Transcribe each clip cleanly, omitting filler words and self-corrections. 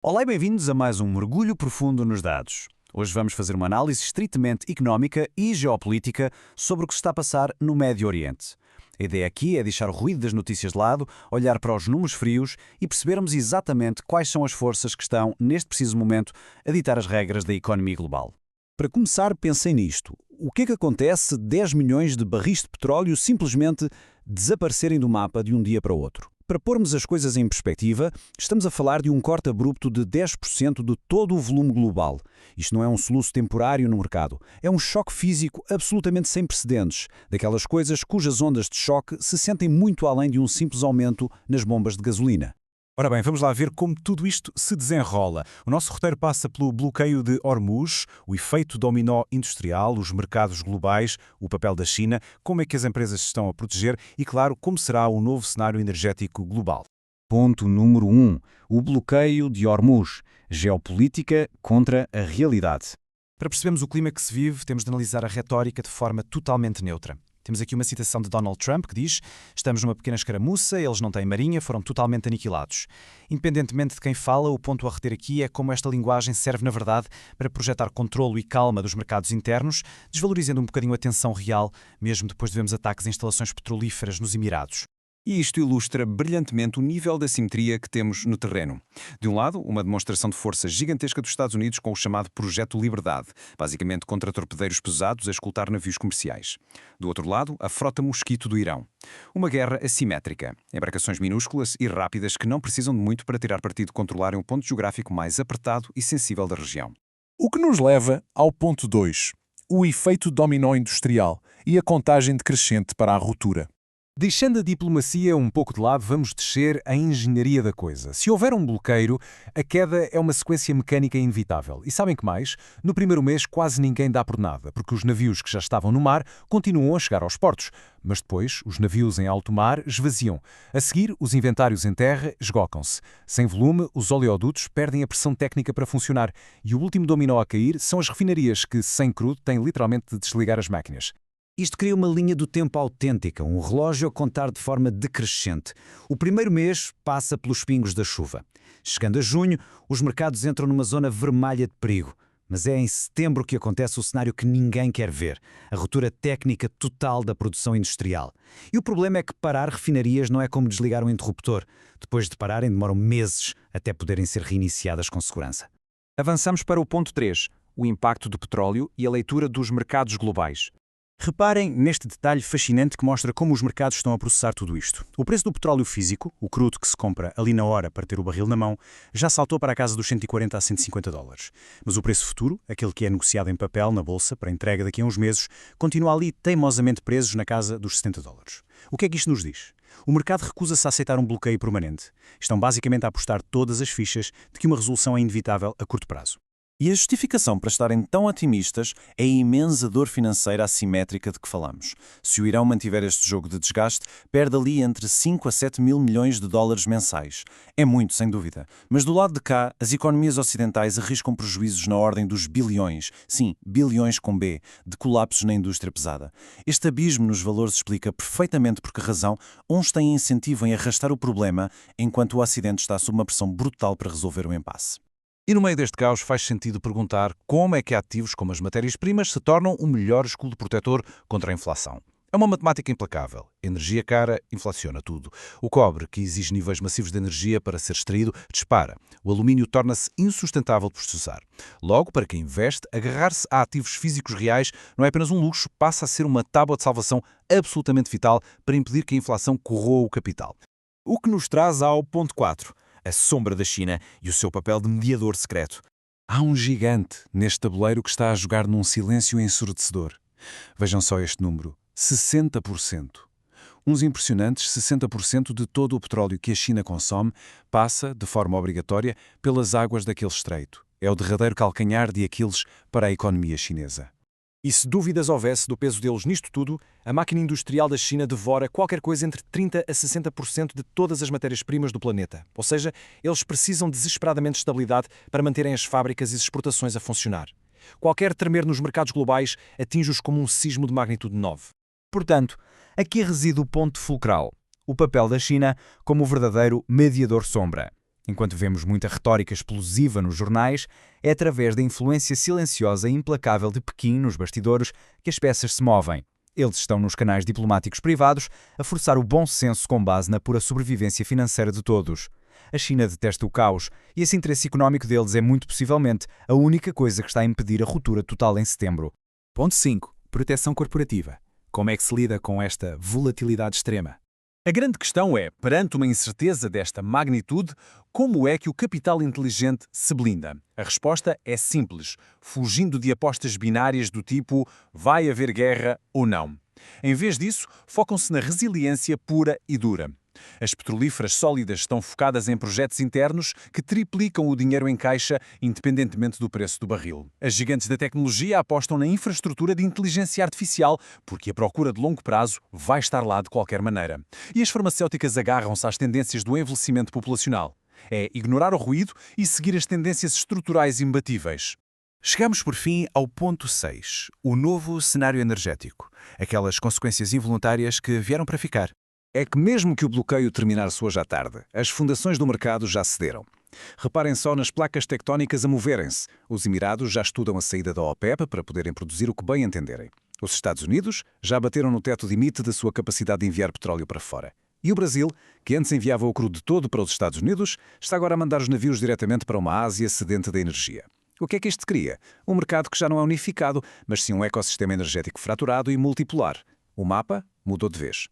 Olá e bem-vindos a mais um mergulho profundo nos dados. Hoje vamos fazer uma análise estritamente económica e geopolítica sobre o que se está a passar no Médio Oriente. A ideia aqui é deixar o ruído das notícias de lado, olhar para os números frios e percebermos exatamente quais são as forças que estão, neste preciso momento, a ditar as regras da economia global. Para começar, pensem nisto. O que é que acontece se 10 milhões de barris de petróleo simplesmente desaparecerem do mapa de um dia para o outro? Para pormos as coisas em perspectiva, estamos a falar de um corte abrupto de 10% de todo o volume global. Isto não é um soluço temporário no mercado, é um choque físico absolutamente sem precedentes, daquelas coisas cujas ondas de choque se sentem muito além de um simples aumento nas bombas de gasolina. Ora bem, vamos lá ver como tudo isto se desenrola. O nosso roteiro passa pelo bloqueio de Hormuz, o efeito dominó industrial, os mercados globais, o papel da China, como é que as empresas se estão a proteger e, claro, como será o novo cenário energético global. Ponto número 1. O bloqueio de Hormuz. Geopolítica contra a realidade. Para percebermos o clima que se vive, temos de analisar a retórica de forma totalmente neutra. Temos aqui uma citação de Donald Trump que diz: "Estamos numa pequena escaramuça, eles não têm marinha, foram totalmente aniquilados." Independentemente de quem fala, o ponto a reter aqui é como esta linguagem serve, na verdade, para projetar controlo e calma dos mercados internos, desvalorizando um bocadinho a tensão real, mesmo depois de vermos ataques a instalações petrolíferas nos Emirados. E isto ilustra brilhantemente o nível de assimetria que temos no terreno. De um lado, uma demonstração de força gigantesca dos Estados Unidos com o chamado Projeto Liberdade, basicamente contra torpedeiros pesados a escoltar navios comerciais. Do outro lado, a frota Mosquito do Irão. Uma guerra assimétrica. Embarcações minúsculas e rápidas que não precisam de muito para tirar partido de controlarem um ponto geográfico mais apertado e sensível da região. O que nos leva ao ponto 2, o efeito dominó industrial e a contagem decrescente para a ruptura. Deixando a diplomacia um pouco de lado, vamos descer à engenharia da coisa. Se houver um bloqueio, a queda é uma sequência mecânica inevitável. E sabem que mais? No primeiro mês quase ninguém dá por nada, porque os navios que já estavam no mar continuam a chegar aos portos. Mas depois, os navios em alto mar esvaziam. A seguir, os inventários em terra esgocam-se. Sem volume, os oleodutos perdem a pressão técnica para funcionar. E o último dominó a cair são as refinarias que, sem crudo, têm literalmente de desligar as máquinas. Isto cria uma linha do tempo autêntica, um relógio a contar de forma decrescente. O primeiro mês passa pelos pingos da chuva. Chegando a junho, os mercados entram numa zona vermelha de perigo. Mas é em setembro que acontece o cenário que ninguém quer ver, a ruptura técnica total da produção industrial. E o problema é que parar refinarias não é como desligar um interruptor. Depois de pararem, demoram meses até poderem ser reiniciadas com segurança. Avançamos para o ponto 3, o impacto do petróleo e a leitura dos mercados globais. Reparem neste detalhe fascinante que mostra como os mercados estão a processar tudo isto. O preço do petróleo físico, o crudo que se compra ali na hora para ter o barril na mão, já saltou para a casa dos 140 a 150 dólares. Mas o preço futuro, aquele que é negociado em papel na bolsa para entrega daqui a uns meses, continua ali teimosamente presos na casa dos 70 dólares. O que é que isto nos diz? O mercado recusa-se a aceitar um bloqueio permanente. Estão basicamente a apostar todas as fichas de que uma resolução é inevitável a curto prazo. E a justificação para estarem tão otimistas é a imensa dor financeira assimétrica de que falamos. Se o Irão mantiver este jogo de desgaste, perde ali entre 5 a 7 mil milhões de dólares mensais. É muito, sem dúvida. Mas do lado de cá, as economias ocidentais arriscam prejuízos na ordem dos bilhões, sim, bilhões com B, de colapsos na indústria pesada. Este abismo nos valores explica perfeitamente por que razão uns têm incentivo em arrastar o problema, enquanto o Ocidente está sob uma pressão brutal para resolver o impasse. E no meio deste caos faz sentido perguntar como é que ativos como as matérias-primas se tornam o melhor escudo protetor contra a inflação. É uma matemática implacável. Energia cara inflaciona tudo. O cobre, que exige níveis massivos de energia para ser extraído, dispara. O alumínio torna-se insustentável de processar. Logo, para quem investe, agarrar-se a ativos físicos reais não é apenas um luxo, passa a ser uma tábua de salvação absolutamente vital para impedir que a inflação corroa o capital. O que nos traz ao ponto 4. A sombra da China e o seu papel de mediador secreto. Há um gigante neste tabuleiro que está a jogar num silêncio ensurdecedor. Vejam só este número, 60%. Uns impressionantes 60% de todo o petróleo que a China consome passa, de forma obrigatória, pelas águas daquele estreito. É o derradeiro calcanhar de Aquiles para a economia chinesa. E se dúvidas houvesse do peso deles nisto tudo, a máquina industrial da China devora qualquer coisa entre 30% a 60% de todas as matérias-primas do planeta. Ou seja, eles precisam desesperadamente de estabilidade para manterem as fábricas e as exportações a funcionar. Qualquer tremer nos mercados globais atinge-os como um sismo de magnitude 9. Portanto, aqui reside o ponto fulcral, o papel da China como o verdadeiro mediador sombra. Enquanto vemos muita retórica explosiva nos jornais, é através da influência silenciosa e implacável de Pequim nos bastidores que as peças se movem. Eles estão nos canais diplomáticos privados a forçar o bom senso com base na pura sobrevivência financeira de todos. A China detesta o caos e esse interesse económico deles é muito possivelmente a única coisa que está a impedir a ruptura total em setembro. Ponto 5. Proteção corporativa. Como é que se lida com esta volatilidade extrema? A grande questão é, perante uma incerteza desta magnitude, como é que o capital inteligente se blinda? A resposta é simples, fugindo de apostas binárias do tipo vai haver guerra ou não. Em vez disso, focam-se na resiliência pura e dura. As petrolíferas sólidas estão focadas em projetos internos que triplicam o dinheiro em caixa, independentemente do preço do barril. As gigantes da tecnologia apostam na infraestrutura de inteligência artificial, porque a procura de longo prazo vai estar lá de qualquer maneira. E as farmacêuticas agarram-se às tendências do envelhecimento populacional. É ignorar o ruído e seguir as tendências estruturais imbatíveis. Chegamos por fim ao ponto 6, o novo cenário energético. Aquelas consequências involuntárias que vieram para ficar. É que mesmo que o bloqueio terminasse hoje à tarde, as fundações do mercado já cederam. Reparem só nas placas tectónicas a moverem-se. Os Emirados já estudam a saída da OPEP para poderem produzir o que bem entenderem. Os Estados Unidos já bateram no teto limite da sua capacidade de enviar petróleo para fora. E o Brasil, que antes enviava o crudo todo para os Estados Unidos, está agora a mandar os navios diretamente para uma Ásia sedenta da energia. O que é que isto cria? Um mercado que já não é unificado, mas sim um ecossistema energético fraturado e multipolar. O mapa mudou de vez.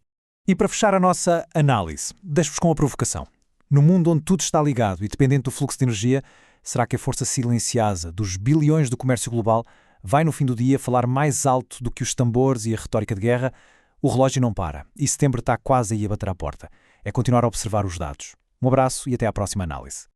E para fechar a nossa análise, deixo-vos com a provocação. No mundo onde tudo está ligado e dependente do fluxo de energia, será que a força silenciosa dos bilhões do comércio global vai no fim do dia falar mais alto do que os tambores e a retórica de guerra? O relógio não para e setembro está quase aí a bater à porta. É continuar a observar os dados. Um abraço e até à próxima análise.